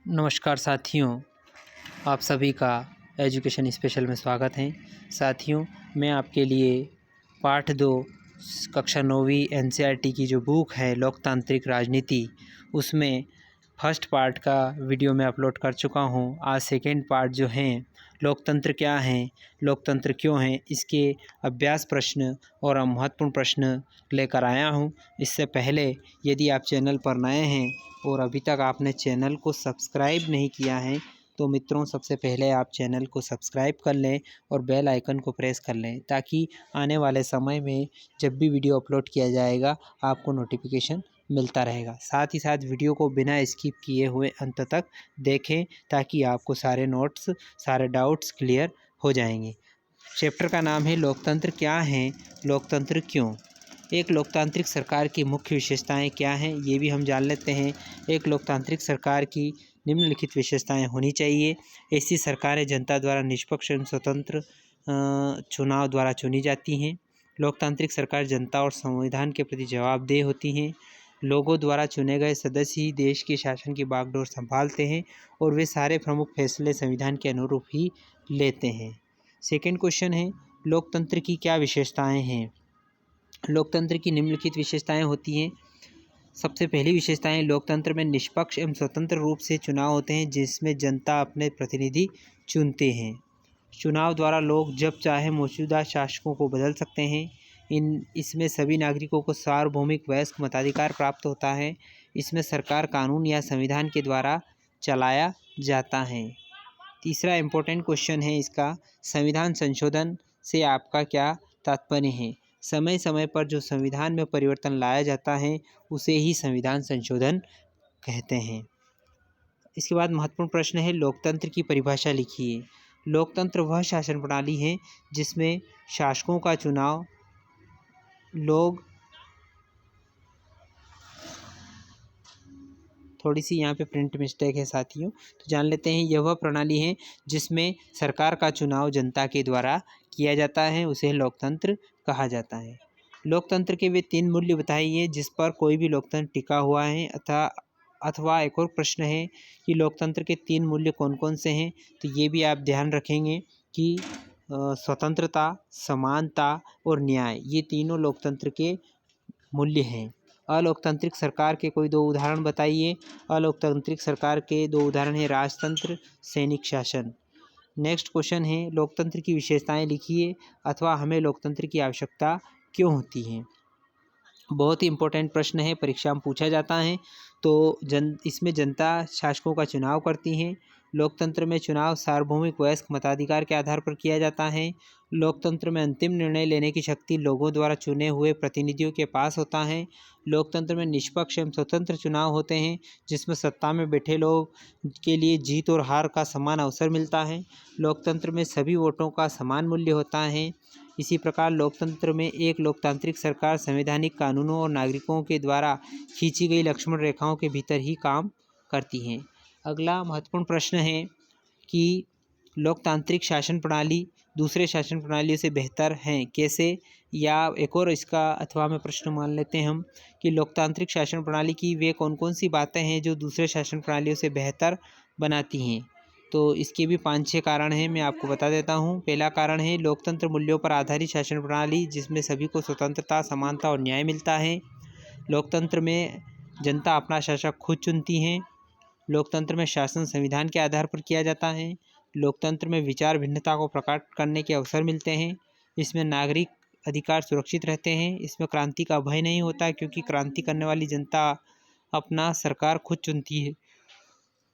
नमस्कार साथियों, आप सभी का एजुकेशन स्पेशल में स्वागत है। साथियों, मैं आपके लिए पाठ 2 कक्षा 9वीं एनसीईआरटी की जो बुक है लोकतांत्रिक राजनीति, उसमें फर्स्ट पार्ट का वीडियो मैं अपलोड कर चुका हूं। आज सेकेंड पार्ट जो है लोकतंत्र क्या है, लोकतंत्र क्यों है, इसके अभ्यास प्रश्न और महत्वपूर्ण प्रश्न लेकर आया हूं। इससे पहले यदि आप चैनल पर नए हैं और अभी तक आपने चैनल को सब्सक्राइब नहीं किया है तो मित्रों, सबसे पहले आप चैनल को सब्सक्राइब कर लें और बेल आइकन को प्रेस कर लें, ताकि आने वाले समय में जब भी वीडियो अपलोड किया जाएगा आपको नोटिफिकेशन मिलता रहेगा। साथ ही साथ वीडियो को बिना स्किप किए हुए अंत तक देखें, ताकि आपको सारे नोट्स, सारे डाउट्स क्लियर हो जाएंगे। चैप्टर का नाम है लोकतंत्र क्या है, लोकतंत्र क्यों। एक लोकतांत्रिक सरकार की मुख्य विशेषताएं क्या हैं, ये भी हम जान लेते हैं। एक लोकतांत्रिक सरकार की निम्नलिखित विशेषताएं होनी चाहिए। ऐसी सरकारें जनता द्वारा निष्पक्ष एवं स्वतंत्र चुनाव द्वारा चुनी जाती हैं। लोकतांत्रिक सरकार जनता और संविधान के प्रति जवाबदेह होती हैं। लोगों द्वारा चुने गए सदस्य ही देश के शासन की बागडोर संभालते हैं और वे सारे प्रमुख फैसले संविधान के अनुरूप ही लेते हैं। सेकंड क्वेश्चन है, लोकतंत्र की क्या विशेषताएं हैं। लोकतंत्र की निम्नलिखित विशेषताएं होती हैं। सबसे पहली विशेषताएं, लोकतंत्र में निष्पक्ष एवं स्वतंत्र रूप से चुनाव होते हैं, जिसमें जनता अपने प्रतिनिधि चुनते हैं। चुनाव द्वारा लोग जब चाहे मौजूदा शासकों को बदल सकते हैं। इसमें सभी नागरिकों को सार्वभौमिक वयस्क मताधिकार प्राप्त होता है। इसमें सरकार कानून या संविधान के द्वारा चलाया जाता है। तीसरा इम्पोर्टेंट क्वेश्चन है इसका, संविधान संशोधन से आपका क्या तात्पर्य है। समय समय पर जो संविधान में परिवर्तन लाया जाता है उसे ही संविधान संशोधन कहते हैं। इसके बाद महत्वपूर्ण प्रश्न है, लोकतंत्र की परिभाषा लिखिए। लोकतंत्र वह शासन प्रणाली है जिसमें शासकों का चुनाव लोग, थोड़ी सी यहाँ पे प्रिंट मिस्टेक है साथियों, तो जान लेते हैं। यह वह प्रणाली है जिसमें सरकार का चुनाव जनता के द्वारा किया जाता है, उसे लोकतंत्र कहा जाता है। लोकतंत्र के वे 3 मूल्य बताइए जिस पर कोई भी लोकतंत्र टिका हुआ है। अथवा एक और प्रश्न है कि लोकतंत्र के 3 मूल्य कौन कौन से हैं, तो ये भी आप ध्यान रखेंगे कि स्वतंत्रता, समानता और न्याय, ये तीनों लोकतंत्र के मूल्य हैं। अलोकतांत्रिक सरकार के कोई 2 उदाहरण बताइए। अलोकतांत्रिक सरकार के 2 उदाहरण हैं राजतंत्र, सैनिक शासन। नेक्स्ट क्वेश्चन है, लोकतंत्र की विशेषताएं लिखिए अथवा हमें लोकतंत्र की आवश्यकता क्यों होती है। बहुत ही इंपॉर्टेंट प्रश्न है, परीक्षा में पूछा जाता है। तो इसमें जनता शासकों का चुनाव करती हैं। लोकतंत्र में चुनाव सार्वभौमिक वयस्क मताधिकार के आधार पर किया जाता है। लोकतंत्र में अंतिम निर्णय लेने की शक्ति लोगों द्वारा चुने हुए प्रतिनिधियों के पास होता है। लोकतंत्र में निष्पक्ष एवं स्वतंत्र चुनाव होते हैं, जिसमें सत्ता में बैठे लोग के लिए जीत और हार का समान अवसर मिलता है। लोकतंत्र में सभी वोटों का समान मूल्य होता है। इसी प्रकार लोकतंत्र में एक लोकतांत्रिक सरकार संवैधानिक कानूनों और नागरिकों के द्वारा खींची गई लक्ष्मण रेखाओं के भीतर ही काम करती हैं। अगला महत्वपूर्ण प्रश्न है कि लोकतांत्रिक शासन प्रणाली दूसरे शासन प्रणालियों से बेहतर हैं कैसे, या एक और इसका अथवा में प्रश्न मान लेते हैं हम कि लोकतांत्रिक शासन प्रणाली की वे कौन कौन सी बातें हैं जो दूसरे शासन प्रणालियों से बेहतर बनाती हैं। तो इसके भी 5-6 कारण हैं, मैं आपको बता देता हूँ। पहला कारण है लोकतंत्र मूल्यों पर आधारित शासन प्रणाली, जिसमें सभी को स्वतंत्रता, समानता और न्याय मिलता है। लोकतंत्र में जनता अपना शासक खुद चुनती हैं। लोकतंत्र में शासन संविधान के आधार पर किया जाता है। लोकतंत्र में विचार भिन्नता को प्रकट करने के अवसर मिलते हैं। इसमें नागरिक अधिकार सुरक्षित रहते हैं। इसमें क्रांति का भय नहीं होता, क्योंकि क्रांति करने वाली जनता अपना सरकार खुद चुनती है।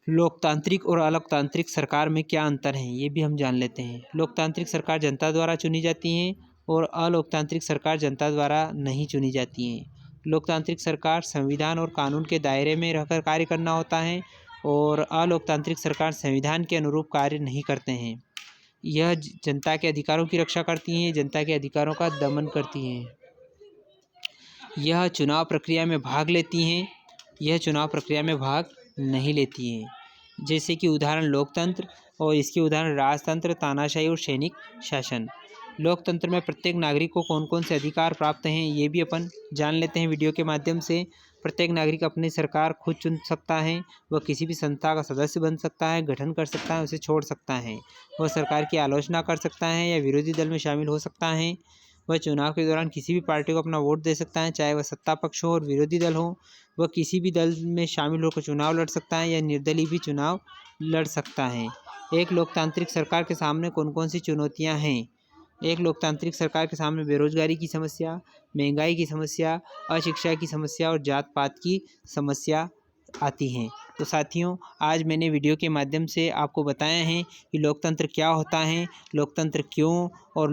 लोकतांत्रिक और अलोकतांत्रिक सरकार में क्या अंतर है, ये भी हम जान लेते हैं। लोकतांत्रिक सरकार जनता द्वारा चुनी जाती हैं और अलोकतांत्रिक सरकार जनता द्वारा नहीं चुनी जाती हैं। लोकतांत्रिक सरकार संविधान और कानून के दायरे में रहकर कार्य करना होता है और अलोकतांत्रिक सरकार संविधान के अनुरूप कार्य नहीं करते हैं। यह जनता के अधिकारों की रक्षा करती हैं, जनता के अधिकारों का दमन करती हैं। यह चुनाव प्रक्रिया में भाग लेती हैं, यह चुनाव प्रक्रिया में भाग नहीं लेती हैं। जैसे कि उदाहरण लोकतंत्र और इसके उदाहरण राजतंत्र, तानाशाही और सैनिक शासन। लोकतंत्र में प्रत्येक नागरिक को कौन कौन से अधिकार प्राप्त हैं, ये भी अपन जान लेते हैं वीडियो के माध्यम से। प्रत्येक नागरिक अपनी सरकार खुद चुन सकता है। वह किसी भी संस्था का सदस्य बन सकता है, गठन कर सकता है, उसे छोड़ सकता है। वह सरकार की आलोचना कर सकता है या विरोधी दल में शामिल हो सकता है। वह चुनाव के दौरान किसी भी पार्टी को अपना वोट दे सकता है, चाहे वह सत्ता पक्ष हो और विरोधी दल हो। वह किसी भी दल में शामिल होकर चुनाव लड़ सकता है या निर्दलीय भी चुनाव लड़ सकता है। एक लोकतांत्रिक सरकार के सामने कौन कौन सी चुनौतियां हैं? एक लोकतांत्रिक सरकार के सामने बेरोजगारी की समस्या, महंगाई की समस्या, अशिक्षा की समस्या और जात पात की समस्या आती हैं। तो साथियों, आज मैंने वीडियो के माध्यम से आपको बताया है कि लोकतंत्र क्या होता है, लोकतंत्र क्यों, और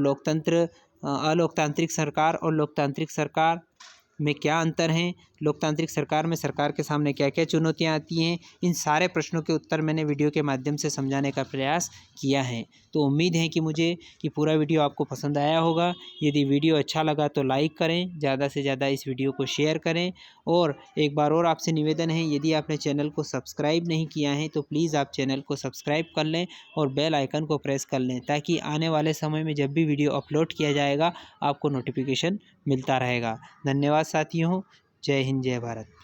अलोकतांत्रिक सरकार और लोकतांत्रिक सरकार में क्या अंतर है, लोकतांत्रिक सरकार में सरकार के सामने क्या क्या चुनौतियां आती हैं। इन सारे प्रश्नों के उत्तर मैंने वीडियो के माध्यम से समझाने का प्रयास किया है। तो उम्मीद है कि पूरा वीडियो आपको पसंद आया होगा। यदि वीडियो अच्छा लगा तो लाइक करें, ज़्यादा से ज़्यादा इस वीडियो को शेयर करें। और एक बार और आपसे निवेदन है, यदि आपने चैनल को सब्सक्राइब नहीं किया है तो प्लीज़ आप चैनल को सब्सक्राइब कर लें और बेल आइकन को प्रेस कर लें, ताकि आने वाले समय में जब भी वीडियो अपलोड किया जाएगा आपको नोटिफिकेशन मिलता रहेगा। धन्यवाद साथियों। जय हिंद, जय भारत।